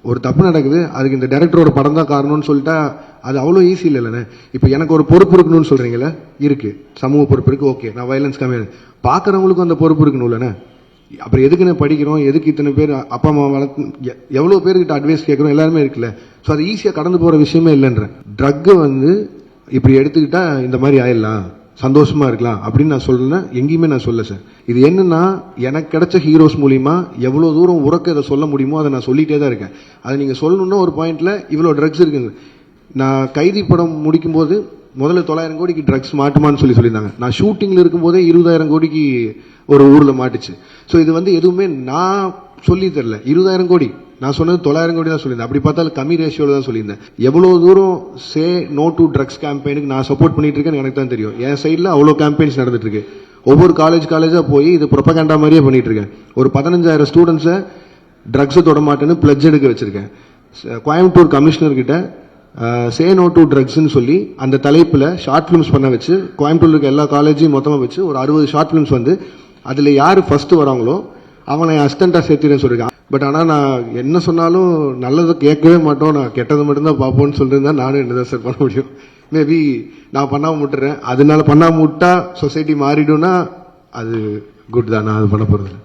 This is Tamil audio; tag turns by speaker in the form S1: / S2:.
S1: ஒரு தப்பு நடக்குது, அதுக்கு இந்த டைரக்டரோட படம் தான் காரணம்னு சொல்லிட்டா அது அவ்வளோ ஈஸி இல்லைண்ணே. இப்போ எனக்கு ஒரு பொறுப்பு இருக்கணும்னு சொல்றீங்களே, இருக்கு, சமூக பொறுப்பு இருக்கு, ஓகே, நான் வயலன்ஸ் கம்மியாக பார்க்குறவங்களுக்கும் அந்த பொறுப்பு இருக்கணும் இல்லைண்ணே. அப்புறம் எதுக்குன்னு படிக்கிறோம், எதுக்கு இத்தனை பேர் அப்பா அம்மா வளர்த்து எவ்வளோ பேர்கிட்ட அட்வைஸ் கேட்குறோம், எல்லாருமே இருக்குல்ல. ஸோ அது ஈஸியாக கடந்து போகிற விஷயமே இல்லைன்றேன். ட்ரக்கு இப்படி எடுத்துக்கிட்டா இந்த மாதிரி ஆயிடலாம், சந்தோஷமா இருக்கலாம் அப்படின்னு நான் சொல்றேன். எங்கேயுமே நான் சொல்ல சார். இது என்னன்னா, எனக்கு கிடைச்ச ஹீரோஸ் மூலியமா எவ்வளவு தூரம் உறக்க இதை சொல்ல முடியுமோ அதை நான் சொல்லிட்டே தான் இருக்கேன். அதை நீங்க சொல்லணும்னா ஒரு பாயிண்ட்ல இவ்வளவு ட்ரக்ஸ் இருக்குங்க. நான் கைதி படம் முடிக்கும் போது முதல்ல 900 கோடிக்கு ட்ரக்ஸ் மாட்டுமான்னு சொல்லியிருந்தாங்க. நான் ஷூட்டிங்ல இருக்கும் போதே 20,000 கோடிக்கு ஒரு ஊர்ல மாட்டுச்சு. ஸோ இது எதுவுமே நான் சொல்லி தரல. 20,000 கோடி நான் சொன்னது 900 கோடி தான் சொல்லியிருந்தேன். அப்படி பார்த்தாலும் கம்மி ரேஷியோல தான் சொல்லியிருந்தேன். எவ்வளவு தூரம் சே நோ டு ட்ரக்ஸ் கேம்பெயினுக்கு நான் சப்போர்ட் பண்ணிட்டு இருக்கேன்னு எனக்கு தான் தெரியும். என் சைட்ல அவ்வளோ கேம்பெயின்ஸ் நடந்துட்டு இருக்கு. ஒவ்வொரு காலேஜா போய் இது ப்ரொபகண்டா மாதிரியே பண்ணிட்டு இருக்கேன். ஒரு 15,000 ஸ்டூடெண்ட்ஸை ட்ரக்ஸை தொட மாட்டேன்னு பிளட்ஜ் எடுக்க வச்சிருக்கேன். கோயம்புத்தூர் கமிஷனர் கிட்ட சே நோ டு ட்ரக்ஸ்ன்னு சொல்லி அந்த தலைப்பில் ஷார்ட் ஃபிலிம்ஸ் பண்ண வச்சு கோயம்புத்தூர் இருக்க எல்லா காலேஜையும் மொத்தமாக வச்சு ஒரு 60 ஷார்ட் ஃபிலிம்ஸ் அதில் யார் ஃபர்ஸ்ட் வராங்களோ அவனை அசிஸ்டண்டாக சேர்த்துறேன்னு சொல்லியிருக்கேன். பட் ஆனால் நான் என்ன சொன்னாலும் நல்லதை கேட்கவே மாட்டோம், நான் கெட்டதை மட்டும்தான் பார்ப்போம்னு சொல்லியிருந்தா நானும் என்னதான் சார் பண்ண முடியும். மேபி நான் பண்ணாமல் விட்டுறேன். அதனால பண்ணாமல் விட்டா சொசைட்டி மாறிடும்னா அது குட் தான். நான் அது பண்ண போகிறது.